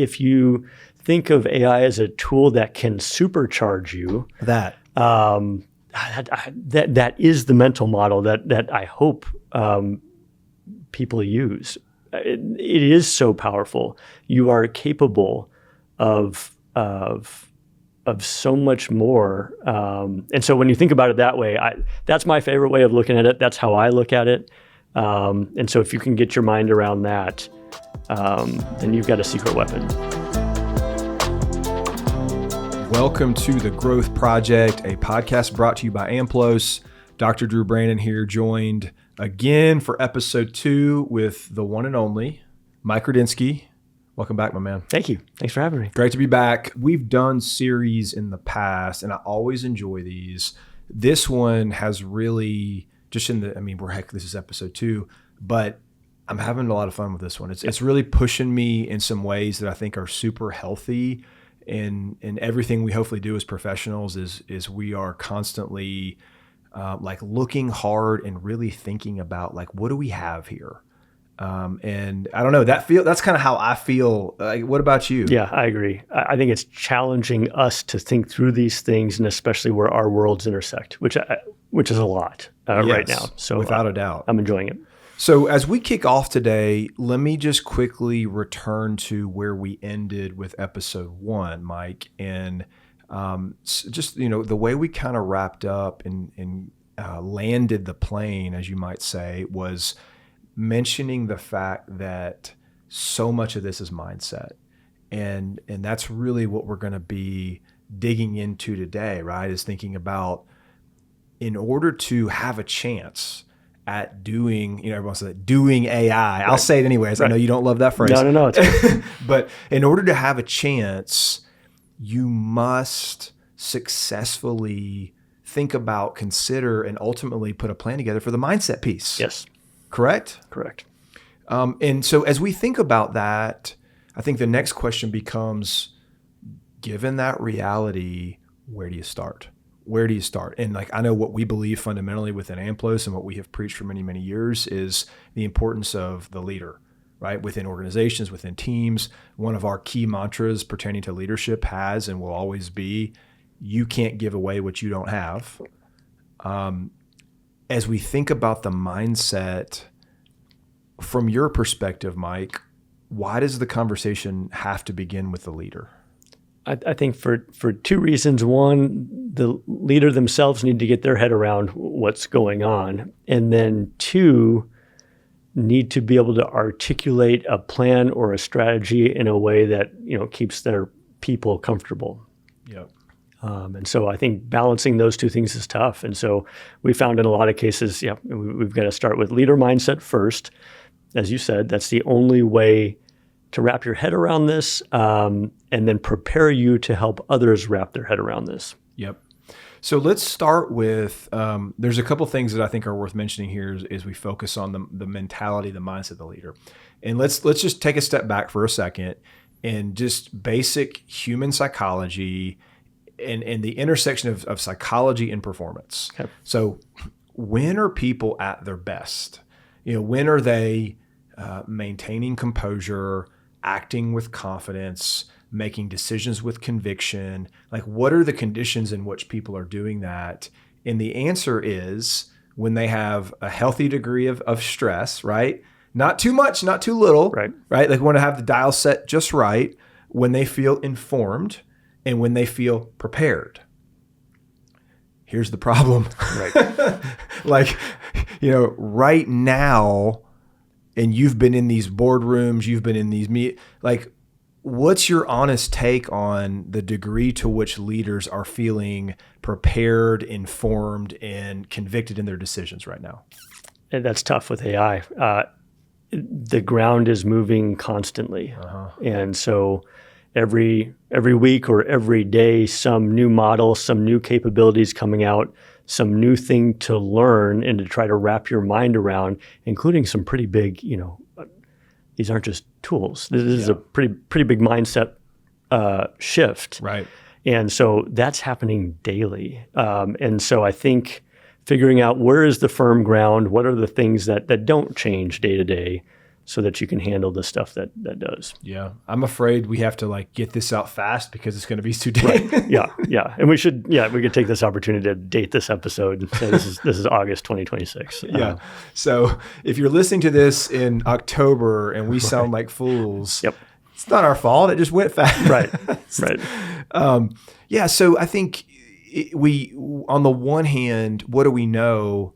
if you think of AI as a tool that can supercharge you, that is the mental model that I hope people use. It is so powerful. You are capable of so much more. And so when you think about it that way, that's my favorite way of looking at it. That's how I look at it. And so if you can get your mind around that, then you've got a secret weapon. Welcome to The Growth Project, a podcast brought to you by AMPLOS. Dr. Drew Brannon here, joined again for episode 2 with the one and only Mike Rudinsky. Welcome back, my man. Thank you. Thanks for having me. Great to be back. We've done series in the past, and I always enjoy these. This one has really this is episode 2, but I'm having a lot of fun with this one. It's really pushing me in some ways that I think are super healthy. And everything we hopefully do as professionals is we are constantly looking hard and really thinking about what do we have here? And I don't know, that's kind of how I feel. What about you? Yeah, I agree. I think it's challenging us to think through these things, and especially where our worlds intersect, which is a lot right now. So without a doubt, I'm enjoying it. So as we kick off today, let me just quickly return to where we ended with episode 1, Mike, and the way we kind of wrapped up and landed the plane, as you might say, was mentioning the fact that so much of this is mindset, and that's really what we're going to be digging into today, right? Is thinking about, in order to have a chance at doing, everyone says doing AI. Right. I'll say it anyways. Right. I know you don't love that phrase. No. It's but in order to have a chance, you must successfully think about, consider, and ultimately put a plan together for the mindset piece. Yes. Correct? Correct. And so as we think about that, I think the next question becomes, given that reality, where do you start? Where do you start? And I know what we believe fundamentally within AMPLOS and what we have preached for many, many years is the importance of the leader, right? Within organizations, within teams. One of our key mantras pertaining to leadership has and will always be, you can't give away what you don't have. As we think about the mindset, from your perspective, Mike, why does the conversation have to begin with the leader? I think for 2 reasons. One, the leader themselves need to get their head around what's going on. And then 2, need to be able to articulate a plan or a strategy in a way that, keeps their people comfortable. Yep. And so I think balancing those 2 things is tough. And so we found in a lot of cases, we've got to start with leader mindset first. As you said, that's the only way to wrap your head around this, and then prepare you to help others wrap their head around this. Yep. So let's start with, there's a couple things that I think are worth mentioning here as we focus on the mentality, the mindset of the leader. And let's just take a step back for a second and just basic human psychology and the intersection of psychology and performance. Okay. So when are people at their best? When are they maintaining composure, acting with confidence, making decisions with conviction? What are the conditions in which people are doing that? And the answer is when they have a healthy degree of stress, right? Not too much, not too little, right? They want to have the dial set just right, when they feel informed and when they feel prepared. Here's the problem. Right. Right now, and you've been in these boardrooms, you've been in these what's your honest take on the degree to which leaders are feeling prepared, informed, and convicted in their decisions right now? And that's tough with AI. The ground is moving constantly. And so every week or every day, some new model, some new capabilities coming out, some new thing to learn and to try to wrap your mind around, including some pretty big, these aren't just tools. This is a pretty big mindset shift. Right. And so that's happening daily. And so I think figuring out where is the firm ground, what are the things that don't change day to day, so that you can handle the stuff that does. Yeah. I'm afraid we have to like get this out fast because it's going to be too deep. Right. Yeah. And we could take this opportunity to date this episode and say this is August 2026. Yeah. So if you're listening to this in October and we sound like fools, Yep. It's not our fault. It just went fast. Right. Yeah. So I think we, on the one hand, what do we know?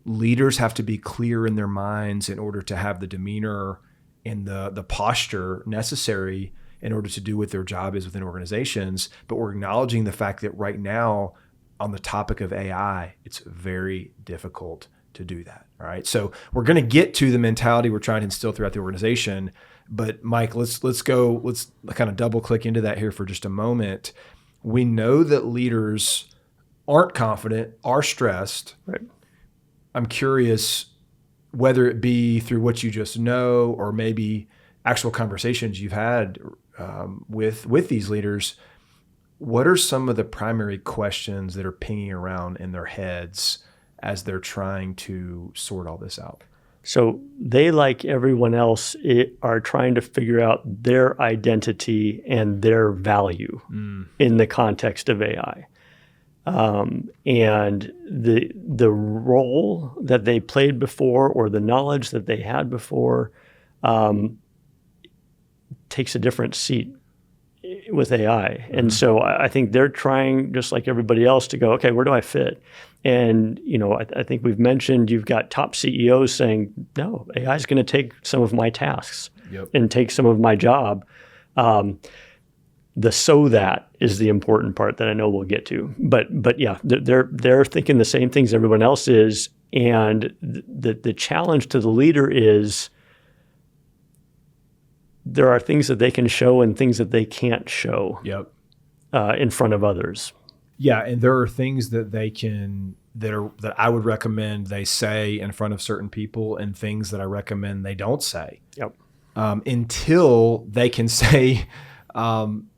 Leaders have to be clear in their minds in order to have the demeanor and the posture necessary in order to do what their job is within organizations. But we're acknowledging the fact that right now, on the topic of AI, it's very difficult to do that. All right. So we're going to get to the mentality we're trying to instill throughout the organization. But Mike, let's kind of double click into that here for just a moment. We know that leaders aren't confident, are stressed. Right. I'm curious whether it be through what you just know or maybe actual conversations you've had with these leaders. What are some of the primary questions that are pinging around in their heads as they're trying to sort all this out? So they, like everyone else, are trying to figure out their identity and their value in the context of AI. And the role that they played before or the knowledge that they had before takes a different seat with AI. And so I think they're trying, just like everybody else, to go, okay, where do I fit? And, I think we've mentioned you've got top CEOs saying, no, AI is going to take some of my tasks and take some of my job. That is the important part that I know we'll get to. But yeah, they're thinking the same things everyone else is. And the challenge to the leader is there are things that they can show and things that they can't show in front of others. Yeah, and there are things that they can that I would recommend they say in front of certain people, and things that I recommend they don't say. Until they can say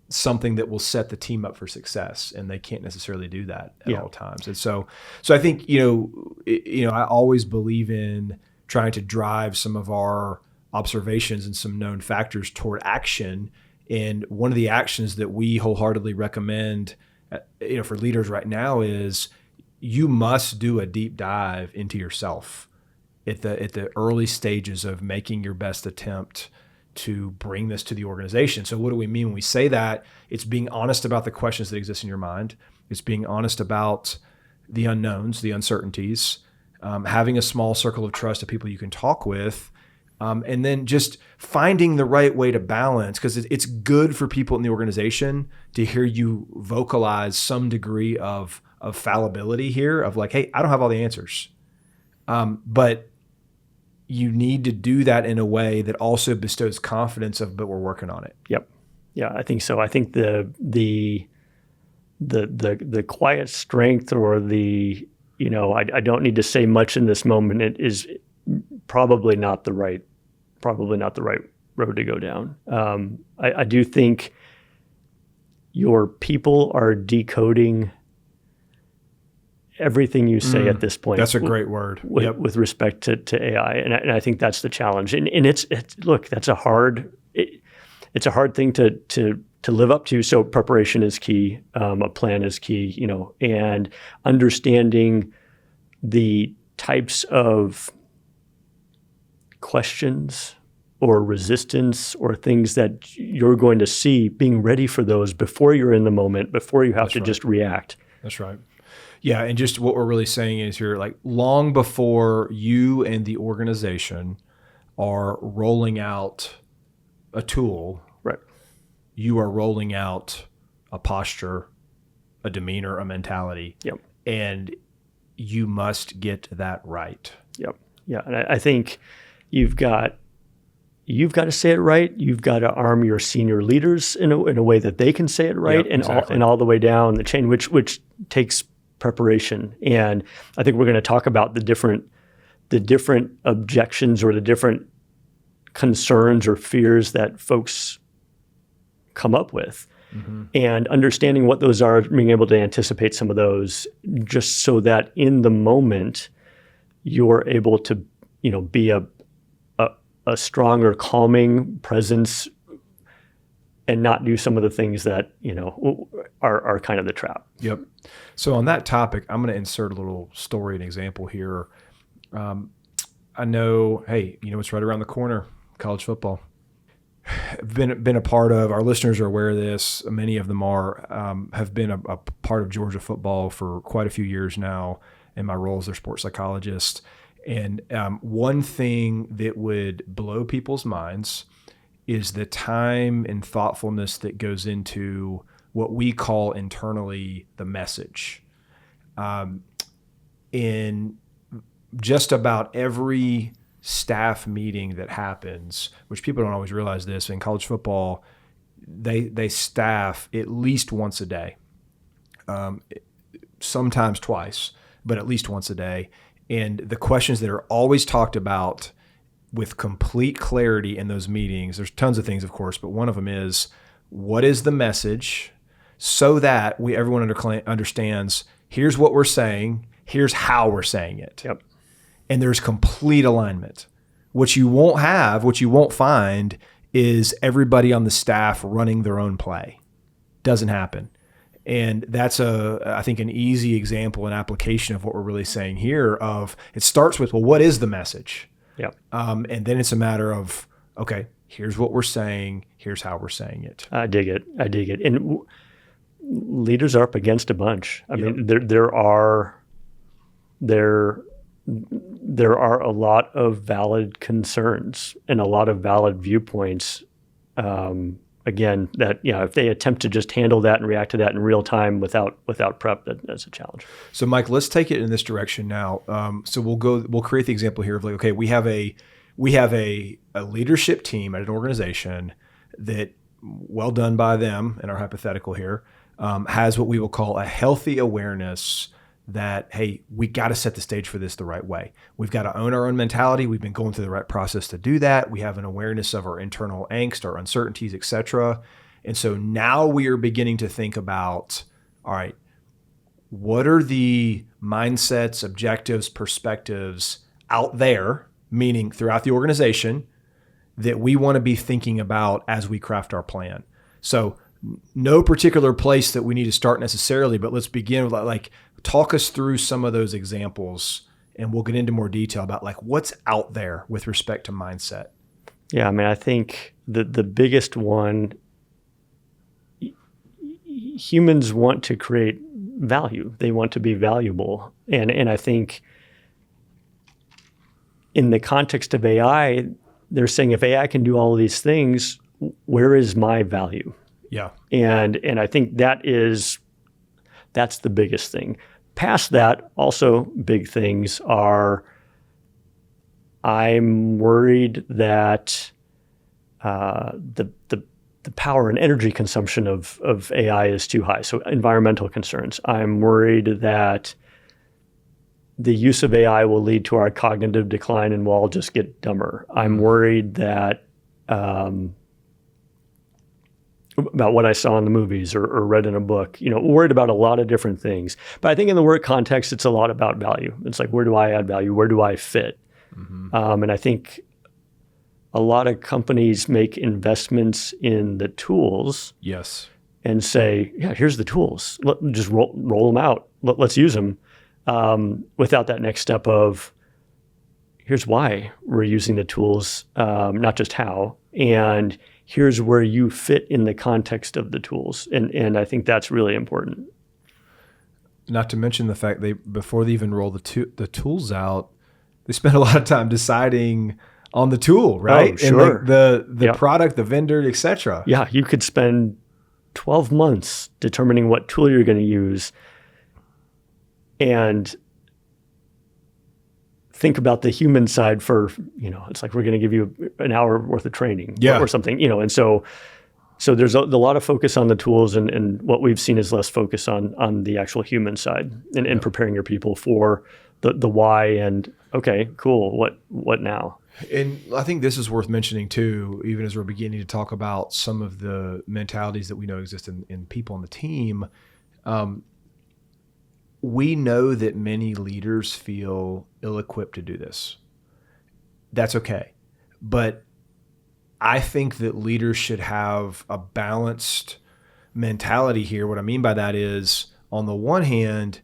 something that will set the team up for success, and they can't necessarily do that at all times. And so I think I always believe in trying to drive some of our observations and some known factors toward action. And one of the actions that we wholeheartedly recommend for leaders right now is you must do a deep dive into yourself at the early stages of making your best attempt to bring this to the organization. So what do we mean when we say that? It's being honest about the questions that exist in your mind. It's being honest about the unknowns, the uncertainties, having a small circle of trust of people you can talk with, and then just finding the right way to balance, because it's good for people in the organization to hear you vocalize some degree of fallibility here, of like, hey, I don't have all the answers. But you need to do that in a way that also bestows confidence but we're working on it. Yep. Yeah, I think so. I think the quiet strength, or I don't need to say much in this moment, it is probably not the right road to go down. I do think your people are decoding everything you say at this point. That's a great word. With respect to AI, and I think that's the challenge. And it's look, that's a hard thing to live up to. So preparation is key. A plan is key. And understanding the types of questions or resistance or things that you're going to see, being ready for those before you're in the moment, before you have to just react. That's right. Yeah, and just what we're really saying is here, like long before you and the organization are rolling out a tool, right? You are rolling out a posture, a demeanor, a mentality. Yep. And you must get that right. Yep. Yeah, and I think you've got to say it right. You've got to arm your senior leaders in a way that they can say it right, and all the way down the chain, which takes preparation. And I think we're going to talk about the different objections or the different concerns or fears that folks come up with, and understanding what those are, being able to anticipate some of those, just so that in the moment you're able to be a stronger calming presence and not do some of the things that, are kind of the trap. Yep. So on that topic, I'm going to insert a little story and example here. I know, hey, it's right around the corner, college football. Been a part of, our listeners are aware of this. Many of them have been a part of Georgia football for quite a few years now in my role as their sports psychologist. And one thing that would blow people's minds is the time and thoughtfulness that goes into what we call internally the message. In just about every staff meeting that happens, which people don't always realize this, in college football, they staff at least once a day, sometimes twice, but at least once a day. And the questions that are always talked about with complete clarity in those meetings, there's tons of things, of course, but one of them is, what is the message, so that everyone understands, here's what we're saying, here's how we're saying it. Yep. And there's complete alignment. What you won't find is everybody on the staff running their own play. Doesn't happen. And that's I think an easy example and application of what we're really saying here. Of it starts with, well, what is the message? Yep. And then it's a matter of, okay, here's what we're saying, here's how we're saying it. I dig it. And leaders are up against a bunch. I mean, there are a lot of valid concerns and a lot of valid viewpoints. Again, that if they attempt to just handle that and react to that in real time without prep, that's a challenge. So, Mike, let's take it in this direction now. So we'll create the example here of like, okay, we have a leadership team at an organization that, well done by them in our hypothetical here, has what we will call a healthy awareness that, hey, we got to set the stage for this the right way. We've got to own our own mentality. We've been going through the right process to do that. We have an awareness of our internal angst, our uncertainties, et cetera. And so now we are beginning to think about, all right, what are the mindsets, objectives, perspectives out there, meaning throughout the organization, that we want to be thinking about as we craft our plan? So no particular place that we need to start necessarily, but let's begin with talk us through some of those examples, and we'll get into more detail about what's out there with respect to mindset. Yeah, I mean, I think the biggest one, humans want to create value. They want to be valuable. And I think in the context of AI, they're saying, if AI can do all of these things, where is my value? Yeah. And I think that's the biggest thing. Past that, also big things are, I'm worried that the power and energy consumption of AI is too high. So environmental concerns. I'm worried that the use of AI will lead to our cognitive decline and we'll all just get dumber. I'm worried that about what I saw in the movies or read in a book, worried about a lot of different things. But I think in the work context, it's a lot about value. It's like, where do I add value? Where do I fit? Mm-hmm. And I think a lot of companies make investments in the tools. Yes. And say, yeah, here's the tools. Just roll them out. Let's use them. Without that next step of, here's why we're using the tools, not just how. And here's where you fit in the context of the tools. And I think that's really important. Not to mention the fact before they even roll the tools out, they spend a lot of time deciding on the tool, right? Oh, sure. And the product, the vendor, et cetera. Yeah, you could spend 12 months determining what tool you're going to use and think about the human side for, it's like, we're going to give you an hour worth of training or something, and so there's a lot of focus on the tools, and what we've seen is less focus on the actual human side and preparing your people for the why and, okay, cool, what now? And I think this is worth mentioning too, even as we're beginning to talk about some of the mentalities that we know exist in people on the team. We know that many leaders feel ill-equipped to do this. That's okay. But I think that leaders should have a balanced mentality here. What I mean by that is, on the one hand,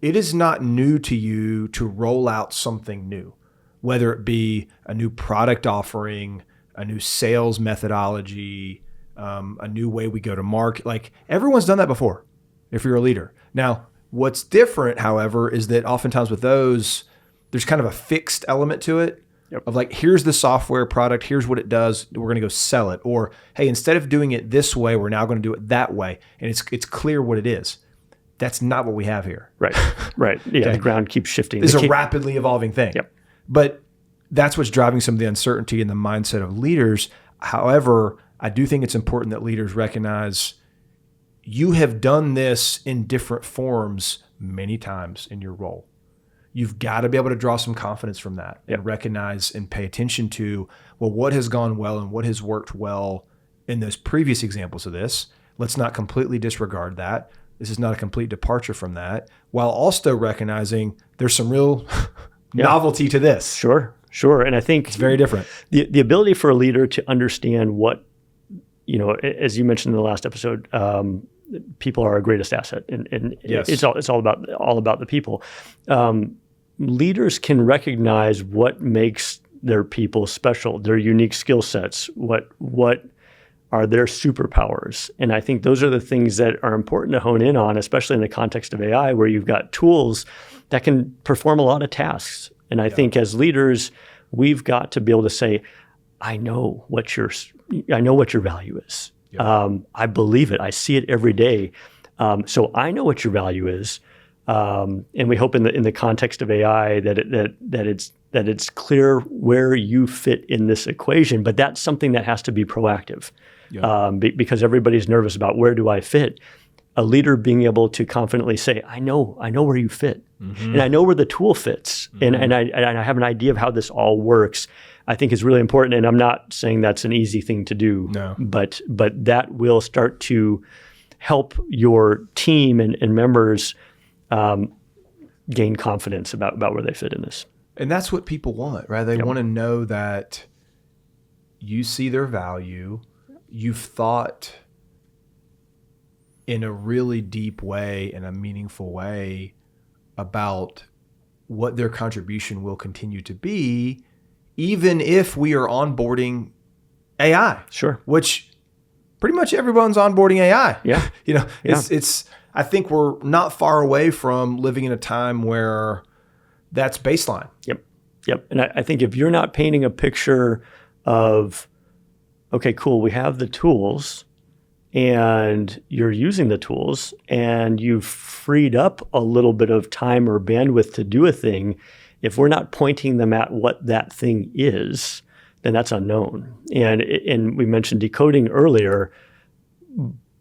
it is not new to you to roll out something new, whether it be a new product offering, a new sales methodology, a new way we go to market. Like, everyone's done that before if you're a leader. Now, what's different, however, is that oftentimes with those, there's kind of a fixed element to it. Yep. Of like, here's the software product, here's what it does, we're going to go sell it. Or, hey, instead of doing it this way, we're now going to do it that way. And it's clear what it is. That's not what we have here. Right. Right. Yeah. Okay. The ground keeps shifting. It's a rapidly evolving thing. Yep. But that's what's driving some of the uncertainty in the mindset of leaders. However, I do think it's important that leaders recognize you have done this in different forms many times in your role. You've got to be able to draw some confidence from that and recognize and pay attention to, well, what has gone well and what has worked well in those previous examples of this. Let's not completely disregard that. This is not a complete departure from that, while also recognizing there's some real novelty to this. Sure. And I think it's very different. The ability for a leader to understand what, as you mentioned in the last episode, people are our greatest asset, and yes. it's all about the people. Leaders can recognize what makes their people special, their unique skill sets, what are their superpowers. And I think those are the things that are important to hone in on, especially in the context of AI, where you've got tools that can perform a lot of tasks. And I think as leaders, we've got to be able to say, I know what your value is. I believe it. I see it every day. So I know what your value is. And we hope in the context of AI that it's clear where you fit in this equation. But that's something that has to be proactive, because everybody's nervous about where do I fit. A leader being able to confidently say, I know where you fit, and I know where the tool fits, and I have an idea of how this all works, I think is really important. And I'm not saying that's an easy thing to do, but that will start to help your team and members gain confidence about where they fit in this. And that's what people want, right? They want to know that you see their value, you've thought in a really deep way, in a meaningful way, about what their contribution will continue to be, even if we are onboarding AI. Sure. Which pretty much everyone's onboarding AI. Yeah. It's I think we're not far away from living in a time where that's baseline. Yep. And I think if you're not painting a picture of, okay, cool, we have the tools and you're using the tools and you've freed up a little bit of time or bandwidth to do a thing, if we're not pointing them at what that thing is, then that's unknown. And we mentioned decoding earlier,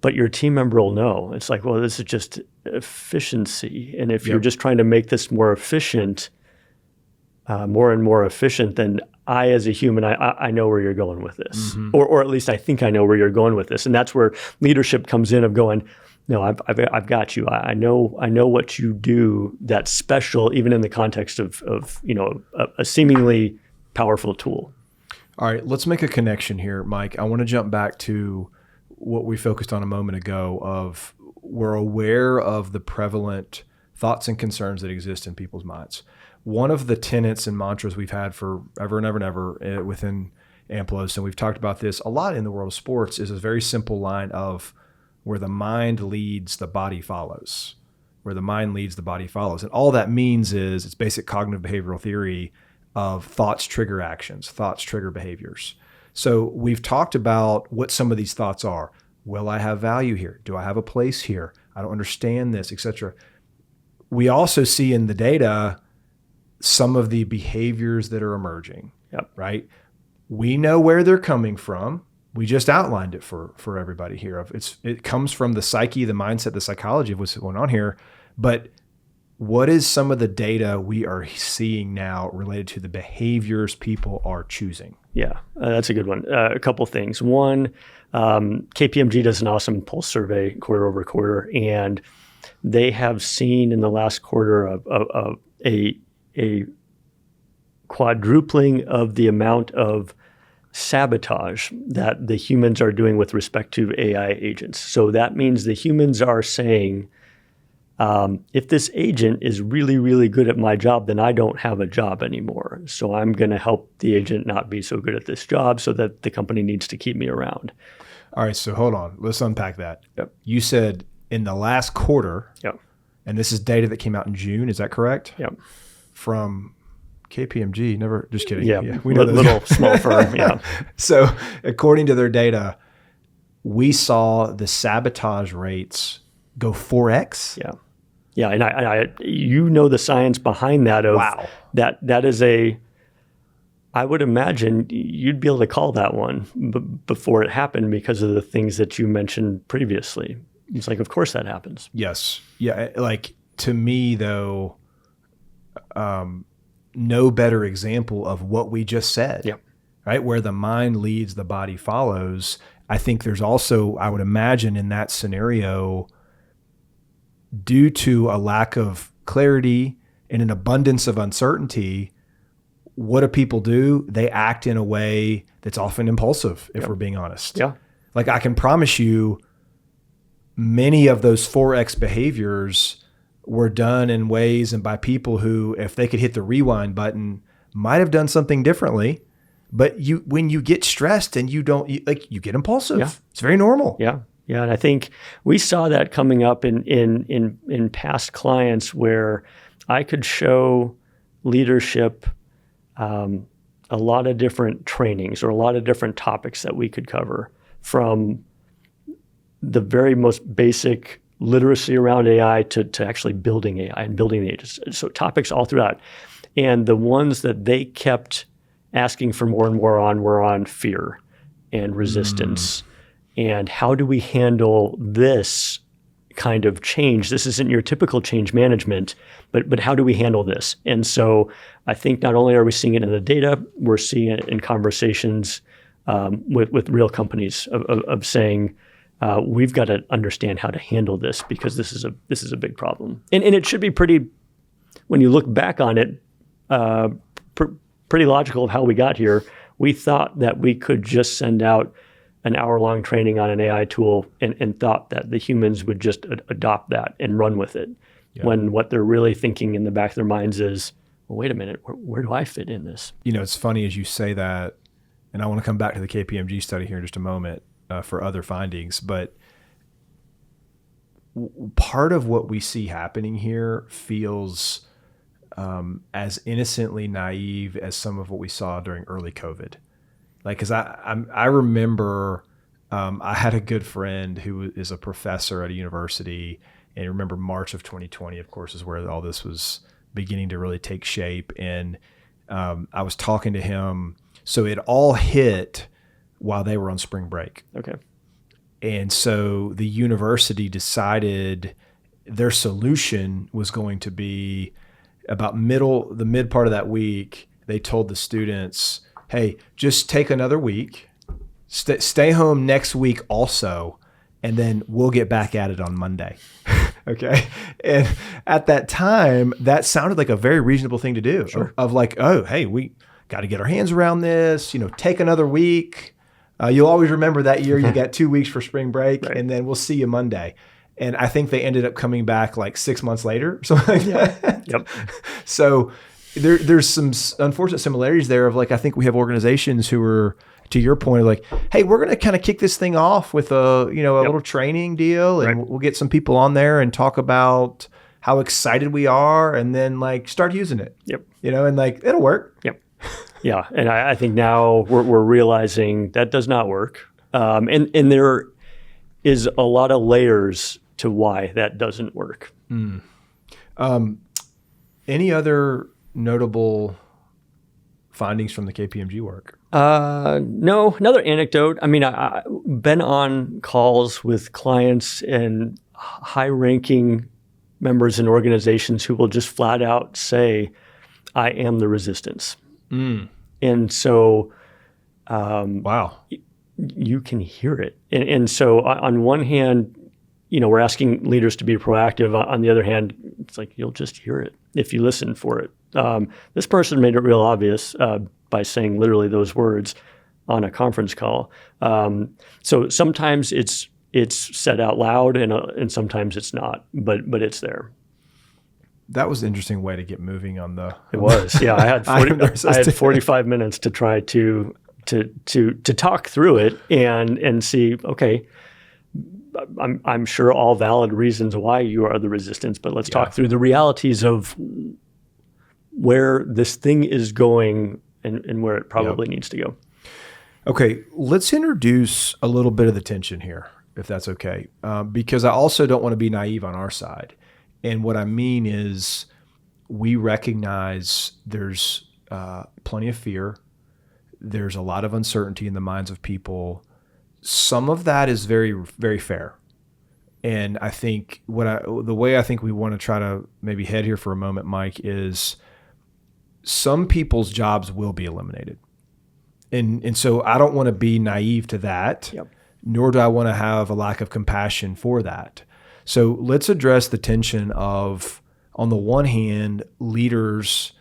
but your team member will know. It's like, well, this is just efficiency. And if you're just trying to make this more efficient, more and more efficient, then I, as a human, I know where you're going with this, or at least I think I know where you're going with this. And that's where leadership comes in of going, no, I've got you. I know what you do that's special, even in the context of a seemingly powerful tool. All right, let's make a connection here, Mike. I want to jump back to what we focused on a moment ago of we're aware of the prevalent thoughts and concerns that exist in people's minds. One of the tenets and mantras we've had for ever and ever and ever within AMPLOS, and we've talked about this a lot in the world of sports, is a very simple line of where the mind leads, the body follows. Where the mind leads, the body follows. And all that means is it's basic cognitive behavioral theory of thoughts trigger actions, thoughts trigger behaviors. So we've talked about what some of these thoughts are. Will I have value here? Do I have a place here? I don't understand this, etc. We also see in the data some of the behaviors that are emerging, right? We know where they're coming from. We just outlined it for everybody here. It comes from the psyche, the mindset, the psychology of what's going on here. But what is some of the data we are seeing now related to the behaviors people are choosing? Yeah, that's a good one. A couple things. One, KPMG does an awesome pulse survey quarter over quarter, and they have seen in the last quarter a quadrupling of the amount of sabotage that the humans are doing with respect to AI agents. So that means the humans are saying, if this agent is really, really good at my job, then I don't have a job anymore. So I'm going to help the agent not be so good at this job so that the company needs to keep me around. All right, so hold on. Let's unpack that. Yep. You said in the last quarter, Yep. and this is data that came out in June, is that correct? Yep. From KPMG, never, just kidding. Yeah, we know little small firm, yeah. So according to their data, we saw the sabotage rates go 4x. Yeah. Yeah, and I you know the science behind that of Wow. that is I would imagine you'd be able to call that one before it happened because of the things that you mentioned previously. It's like, of course that happens. Yes. Yeah. Like to me though, no better example of what we just said. Yep. Right? Where the mind leads, the body follows. I think there's also, I would imagine in that scenario, due to a lack of clarity and an abundance of uncertainty, what do people do? They act in a way that's often impulsive, if we're being honest. Yeah. Like I can promise you, many of those 4X behaviors were done in ways and by people who, if they could hit the rewind button, might have done something differently. But when you get stressed and you get impulsive. Yeah. It's very normal. Yeah. Yeah. And I think we saw that coming up in past clients where I could show leadership a lot of different trainings or a lot of different topics that we could cover, from the very most basic literacy around AI to actually building AI and building the agents. So topics all throughout. And the ones that they kept asking for more and more on were on fear and resistance. And how do we handle this kind of change? This isn't your typical change management, but how do we handle this? And so I think not only are we seeing it in the data, we're seeing it in conversations with real companies of saying, we've got to understand how to handle this because this is a big problem. And it should be pretty, when you look back on it, pretty logical of how we got here. We thought that we could just send out an hour-long training on an AI tool and thought that the humans would just adopt that and run with it. Yeah. When what they're really thinking in the back of their minds is, well, wait a minute, where do I fit in this? You know, it's funny as you say that, and I want to come back to the KPMG study here in just a moment for other findings, but part of what we see happening here feels as innocently naive as some of what we saw during early COVID. Like, cause I remember, I had a good friend who is a professor at a university, and I remember March of 2020, of course, is where all this was beginning to really take shape. And I was talking to him. So it all hit while they were on spring break. Okay. And so the university decided their solution was going to be about the mid part of that week. They told the students, hey, just take another week, stay home next week also, and then we'll get back at it on Monday. Okay. And at that time, that sounded like a very reasonable thing to do. Sure. Of like, oh, hey, we got to get our hands around this, take another week. You'll always remember that year you got 2 weeks for spring break, right, and then we'll see you Monday. And I think they ended up coming back like 6 months later, something like that. Yep. So there's some unfortunate similarities there of like, I think we have organizations who are, to your point, like, hey, we're going to kind of kick this thing off with a little training deal, and right, we'll get some people on there and talk about how excited we are, and then like start using it. Yep. And like, it'll work. Yep. Yeah. And I think now we're realizing that does not work. And there is a lot of layers to why that doesn't work. Any other notable findings from the KPMG work? No, another anecdote. I mean, I've been on calls with clients and high-ranking members in organizations who will just flat out say, I am the resistance. And so, wow, you can hear it. And so on one hand, we're asking leaders to be proactive. On the other hand, It's like, you'll just hear it if you listen for it. This person made it real obvious by saying literally those words on a conference call. So sometimes it's said out loud, and sometimes it's not, but it's there. That was an interesting way to get moving on the. It was, yeah. I had 45 minutes to try to talk through it and see. Okay, I'm sure all valid reasons why you are the resistance, but let's talk through the realities of where this thing is going and where it probably needs to go. Okay, let's introduce a little bit of the tension here, if that's okay, because I also don't want to be naive on our side. And what I mean is we recognize there's plenty of fear. There's a lot of uncertainty in the minds of people. Some of that is very, very fair. And I think the way I think we want to try to maybe head here for a moment, Mike, is some people's jobs will be eliminated. And so I don't want to be naive to that, nor do I want to have a lack of compassion for that. So let's address the tension of, on the one hand, leaders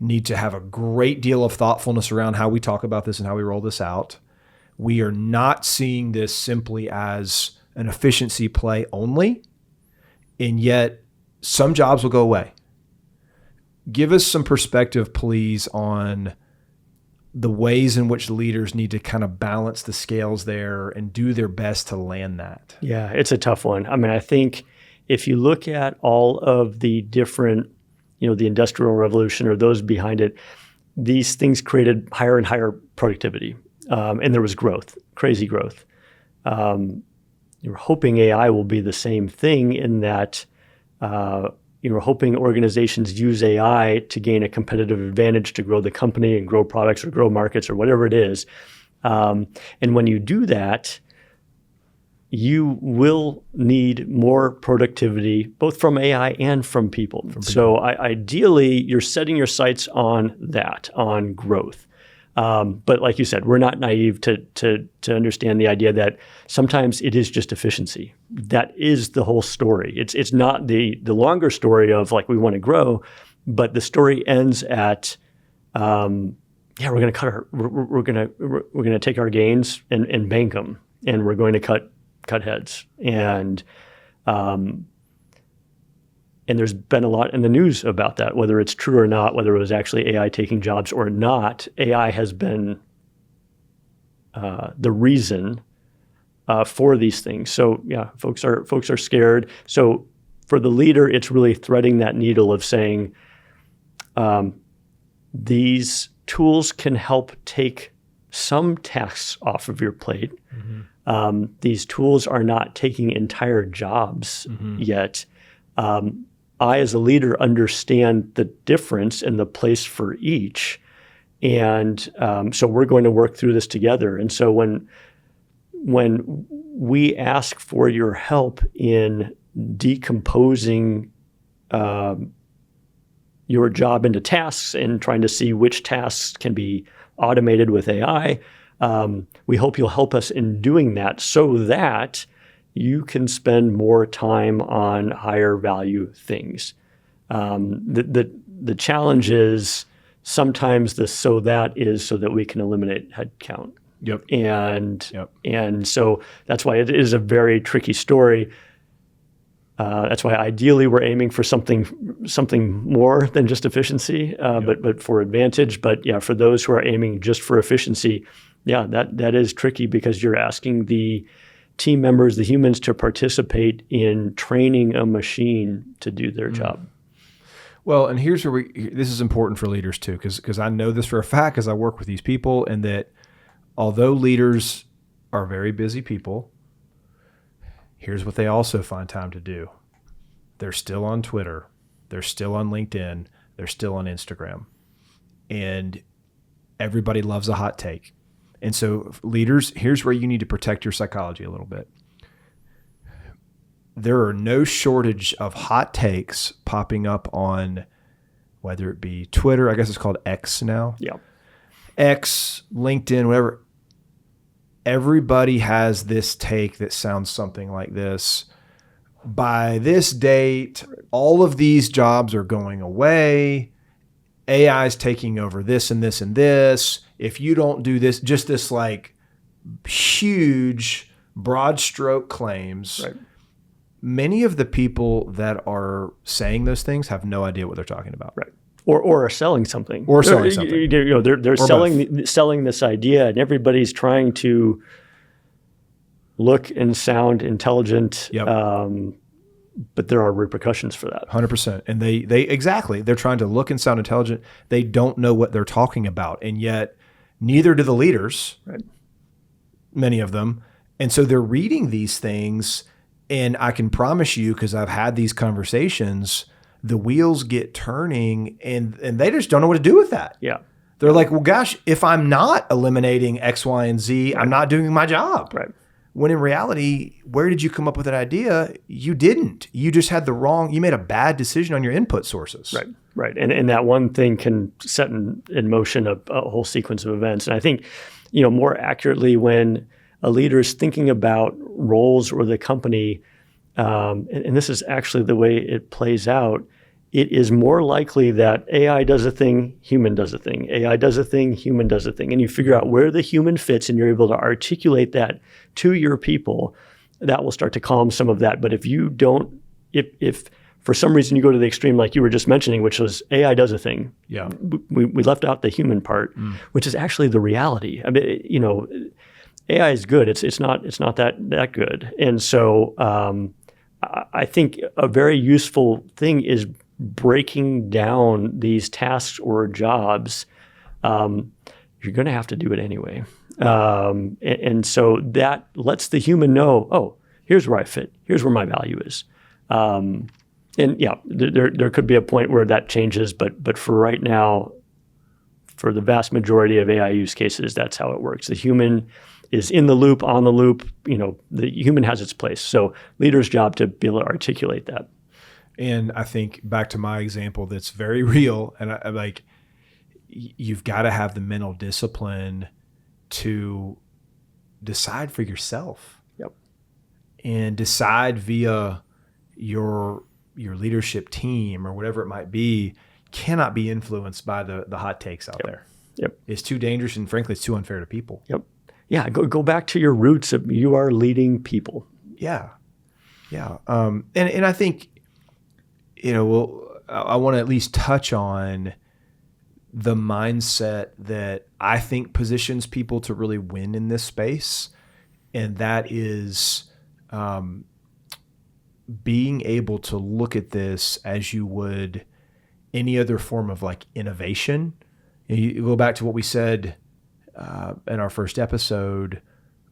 need to have a great deal of thoughtfulness around how we talk about this and how we roll this out. We are not seeing this simply as an efficiency play only, and yet some jobs will go away. Give us some perspective, please, on the ways in which leaders need to kind of balance the scales there and do their best to land that. Yeah, it's a tough one. I mean, I think if you look at all of the different, the Industrial Revolution or those behind it, these things created higher and higher productivity. And there was growth, crazy growth. You're hoping AI will be the same thing in that you're hoping organizations use AI to gain a competitive advantage to grow the company and grow products or grow markets or whatever it is. And when you do that, you will need more productivity, both from AI and from people. So ideally, you're setting your sights on that, on growth. But like you said, we're not naive to understand the idea that sometimes it is just efficiency. That is the whole story. It's not the longer story of like we want to grow, but the story ends at we're going to we're going to take our gains and bank them, and we're going to cut heads. And there's been a lot in the news about that, whether it's true or not, whether it was actually AI taking jobs or not. AI has been the reason for these things. So yeah, folks are scared. So for the leader, it's really threading that needle of saying these tools can help take some tasks off of your plate. Mm-hmm. These tools are not taking entire jobs yet. I, as a leader, understand the difference and the place for each. And so we're going to work through this together. And so when we ask for your help in decomposing your job into tasks and trying to see which tasks can be automated with AI, we hope you'll help us in doing that so that you can spend more time on higher value things. The challenge is sometimes so that we can eliminate headcount. Yep. And so that's why it is a very tricky story. That's why ideally we're aiming for something more than just efficiency, but for advantage. But yeah, for those who are aiming just for efficiency, yeah, that is tricky because you're asking the team members, the humans, to participate in training a machine to do their job. Well, and here's where this is important for leaders too, because I know this for a fact because I work with these people, and that although leaders are very busy people, here's what they also find time to do. They're still on Twitter. They're still on LinkedIn. They're still on Instagram. And everybody loves a hot take. And so leaders, here's where you need to protect your psychology a little bit. There are no shortage of hot takes popping up on whether it be Twitter, I guess it's called X now. Yeah. X, LinkedIn, whatever. Everybody has this take that sounds something like this. by this date, all of these jobs are going away. AI is taking over this and this and this. If you don't do this, just this like huge broad stroke claims. Right. Many of the people that are saying those things have no idea what they're talking about. Right. Or are selling something. Or selling something. They're selling this idea, and everybody's trying to look and sound intelligent. Yep. But there are repercussions for that. 100%. And they exactly, they're trying to look and sound intelligent. They don't know what they're talking about. And yet neither do the leaders, right. Many of them. And so they're reading these things, and I can promise you, because I've had these conversations, the wheels get turning and they just don't know what to do with that. Yeah. They're like, well, gosh, if I'm not eliminating X, Y, and Z, I'm not doing my job. Right. When in reality, where did you come up with that idea? You didn't. You just had you made a bad decision on your input sources. Right, right. And that one thing can set in motion a whole sequence of events. And I think, more accurately, when a leader is thinking about roles or the company, and this is actually the way it plays out, it is more likely that AI does a thing, human does a thing. AI does a thing, human does a thing. And you figure out where the human fits and you're able to articulate that to your people, that will start to calm some of that. But if you don't, if for some reason you go to the extreme like you were just mentioning, which was AI does a thing. Yeah. We left out the human part, which is actually the reality. I mean, AI is good. It's not that good. And so I think a very useful thing is breaking down these tasks or jobs. You're going to have to do it anyway. And so that lets the human know, oh, here's where I fit. Here's where my value is. And yeah, there could be a point where that changes, but for right now, for the vast majority of AI use cases, that's how it works. The human is in the loop, on the loop. The human has its place. So leader's job to be able to articulate that. And I think back to my example, that's very real. And I like, you've got to have the mental discipline to decide for yourself. Yep. And decide via your leadership team or whatever it might be, cannot be influenced by the hot takes out there. Yep. It's too dangerous, and frankly, it's too unfair to people. Yep. Yeah. Go back to your roots of you are leading people. Yeah. Yeah. And I think, I want to at least touch on the mindset that I think positions people to really win in this space. And that is being able to look at this as you would any other form of like innovation. You go back to what we said in our first episode.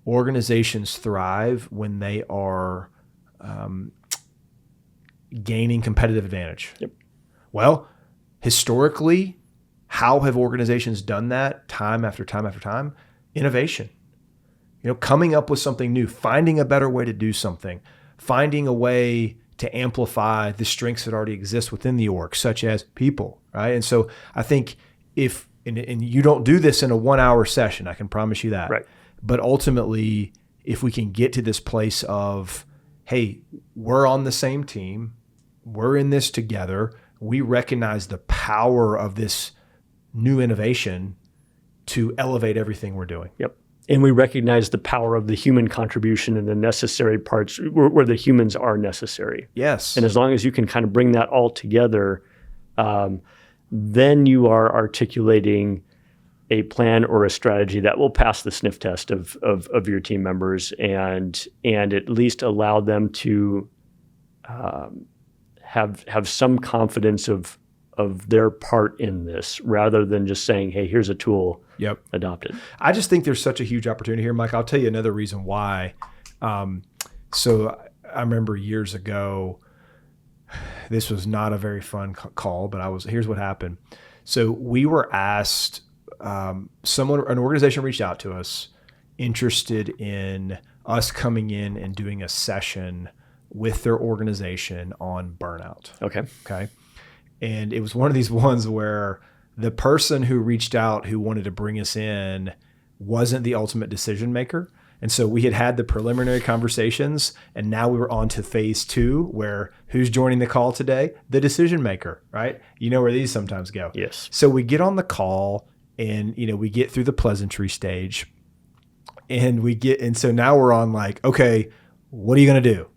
Organizations thrive when they are gaining competitive advantage. Yep. Well, historically, how have organizations done that time after time after time? Innovation. Coming up with something new, finding a better way to do something, finding a way to amplify the strengths that already exist within the org, such as people, right? And so I think and you don't do this in a 1 hour session, I can promise you that. Right. But ultimately, if we can get to this place of, hey, we're on the same team, we're in this together, we recognize the power of this new innovation to elevate everything we're doing. Yep. And we recognize the power of the human contribution and the necessary parts where the humans are necessary. Yes. And as long as you can kind of bring that all together, then you are articulating a plan or a strategy that will pass the sniff test of your team members and at least allow them to have some confidence of their part in this, rather than just saying, hey, here's a tool, yep, adopt it. I just think there's such a huge opportunity here, Mike. I'll tell you another reason why. So I remember years ago, this was not a very fun call, but here's what happened. So we were asked, an organization reached out to us interested in us coming in and doing a session with their organization on burnout. Okay. And it was one of these ones where the person who reached out, who wanted to bring us in, wasn't the ultimate decision maker. And so we had the preliminary conversations, and now we were on to phase 2, where who's joining the call today? The decision maker, right? You know where these sometimes go. Yes. So we get on the call, and we get through the pleasantry stage, and so now we're on like, okay, what are you going to do?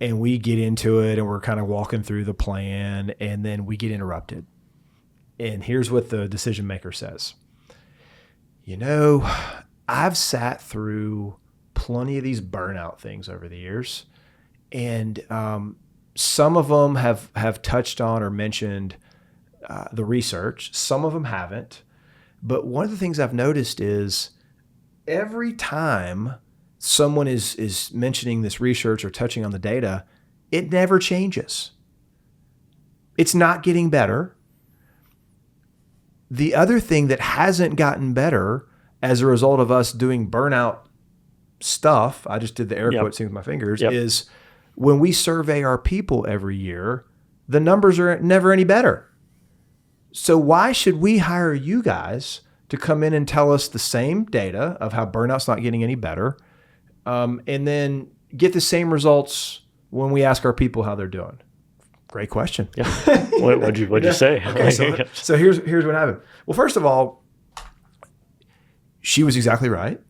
And we get into it, and we're kind of walking through the plan, and then we get interrupted. And here's what the decision maker says. I've sat through plenty of these burnout things over the years, and some of them have touched on or mentioned the research. Some of them haven't. But one of the things I've noticed is every time someone is mentioning this research or touching on the data, it never changes. It's not getting better. The other thing that hasn't gotten better as a result of us doing burnout stuff, I just did the air quotes with my fingers, is when we survey our people every year, the numbers are never any better. So why should we hire you guys to come in and tell us the same data of how burnout's not getting any better, and then get the same results when we ask our people how they're doing? Great question. Yeah. What'd you say? Okay, so here's what happened. Well, first of all, she was exactly right.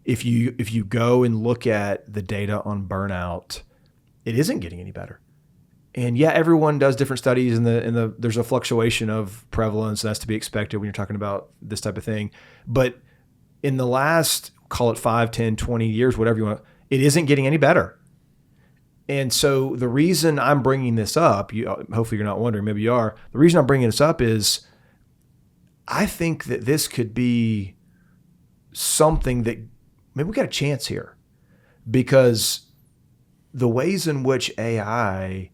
If you go and look at the data on burnout, it isn't getting any better. And yeah, everyone does different studies, and there's a fluctuation of prevalence. That's to be expected when you're talking about this type of thing. But in the last, call it 5, 10, 20 years, whatever you want, it isn't getting any better. And so the reason I'm bringing this up, hopefully you're not wondering, maybe you are. The reason I'm bringing this up is I think that this could be something that maybe we got a chance here, because the ways in which AI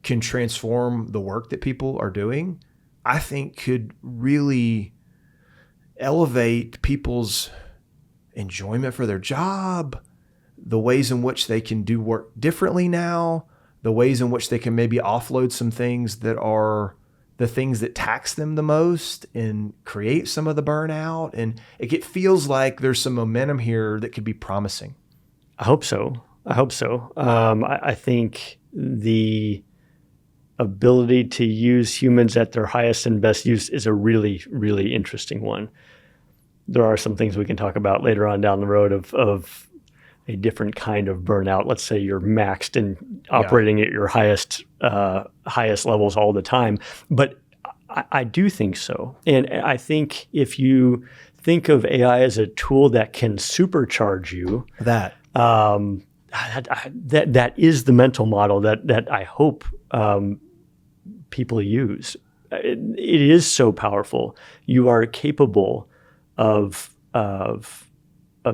can transform the work that people are doing, I think could really elevate people's enjoyment for their job, the ways in which they can do work differently now, the ways in which they can maybe offload some things that are the things that tax them the most and create some of the burnout. And it feels like there's some momentum here that could be promising. I hope so. I think the ability to use humans at their highest and best use is a really, really interesting one. There are some things we can talk about later on down the road of a different kind of burnout. Let's say you're maxed and operating at your highest levels all the time. But I do think so. And I think if you think of AI as a tool that can supercharge you, that is the mental model that I hope people use. It is so powerful. You are capable of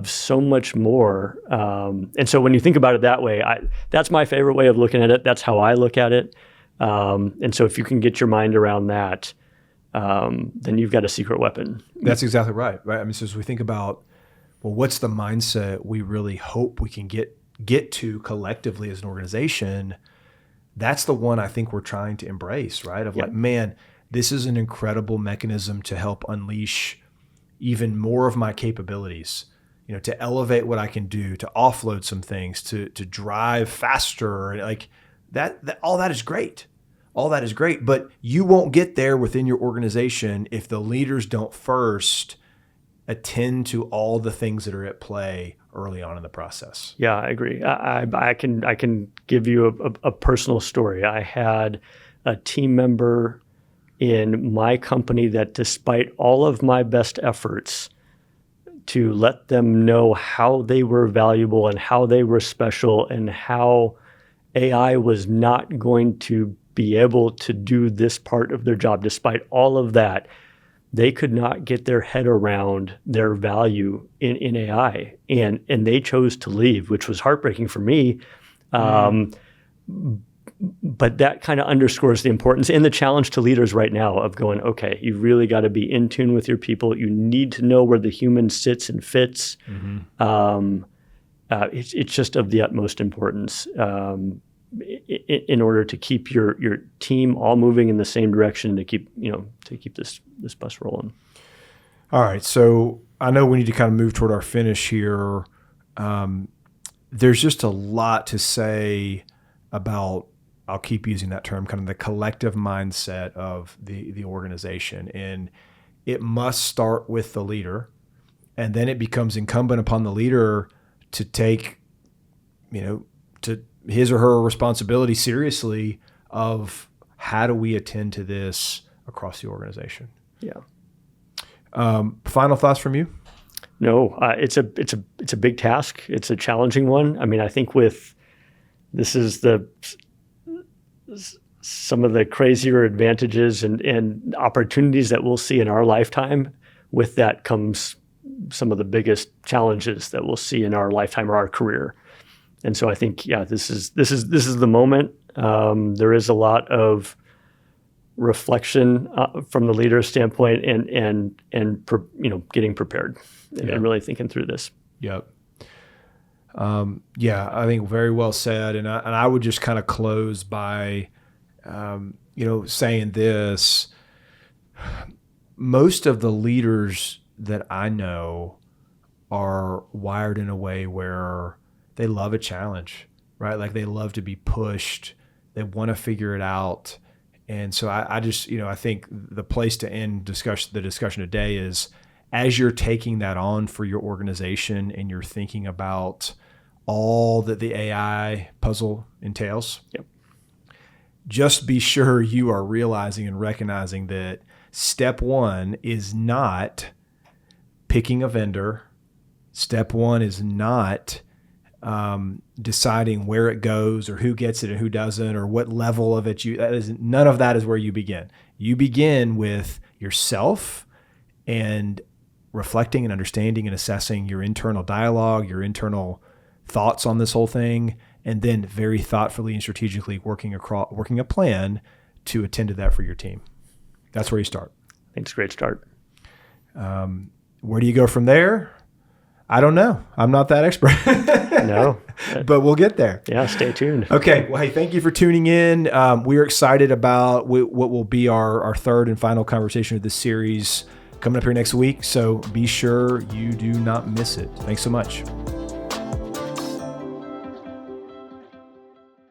so much more. And so when you think about it that way, that's my favorite way of looking at it. That's how I look at it. And so if you can get your mind around that, then you've got a secret weapon. That's exactly right. I mean, so as we think about, well, what's the mindset we really hope we can get to collectively as an organization, that's the one I think we're trying to embrace, right? Of like, man, this is an incredible mechanism to help unleash even more of my capabilities, to elevate what I can do, to offload some things, to drive faster. Like that all that is great. All that is great, but you won't get there within your organization if the leaders don't first attend to all the things that are at play early on in the process. Yeah, I agree. I can give you a personal story. I had a team member in my company that, despite all of my best efforts to let them know how they were valuable and how they were special and how AI was not going to be able to do this part of their job, despite all of that, they could not get their head around their value in AI, and they chose to leave, which was heartbreaking for me. But that kind of underscores the importance and the challenge to leaders right now of going, okay, you really got to be in tune with your people. You need to know where the human sits and fits. It's just of the utmost importance in order to keep your team all moving in the same direction, to keep this bus rolling. All right, so I know we need to kind of move toward our finish here. there's just a lot to say about, I'll keep using that term, kind of the collective mindset of the organization. And it must start with the leader. And then it becomes incumbent upon the leader to take, to his or her responsibility seriously of how do we attend to this across the organization. Yeah. Final thoughts from you? No, it's a big task. It's a challenging one. I mean, I think this is some of the crazier advantages and opportunities that we'll see in our lifetime. With that comes some of the biggest challenges that we'll see in our lifetime or our career. And so I think, this is the moment. There is a lot of reflection from the leader's standpoint, and getting prepared and really thinking through this. Yep. I think very well said. And I would just kind of close by, saying this. Most of the leaders that I know are wired in a way where they love a challenge, right? Like they love to be pushed. They want to figure it out. And so I just, I think the place to end the discussion today is, as you're taking that on for your organization and you're thinking about all that the AI puzzle entails, yep, just be sure you are realizing and recognizing that step one is not picking a vendor. Step one is not deciding where it goes or who gets it and who doesn't, or what level of it none of that is where you begin. You begin with yourself and reflecting and understanding and assessing your internal dialogue, your internal thoughts on this whole thing, and then very thoughtfully and strategically working a plan to attend to that for your team. That's where you start. I think it's a great start. Where do you go from there? I don't know. I'm not that expert. No. But we'll get there. Yeah, stay tuned. Okay. Well, hey, thank you for tuning in. We're excited about what will be our third and final conversation of this series coming up here next week. So be sure you do not miss it. Thanks so much.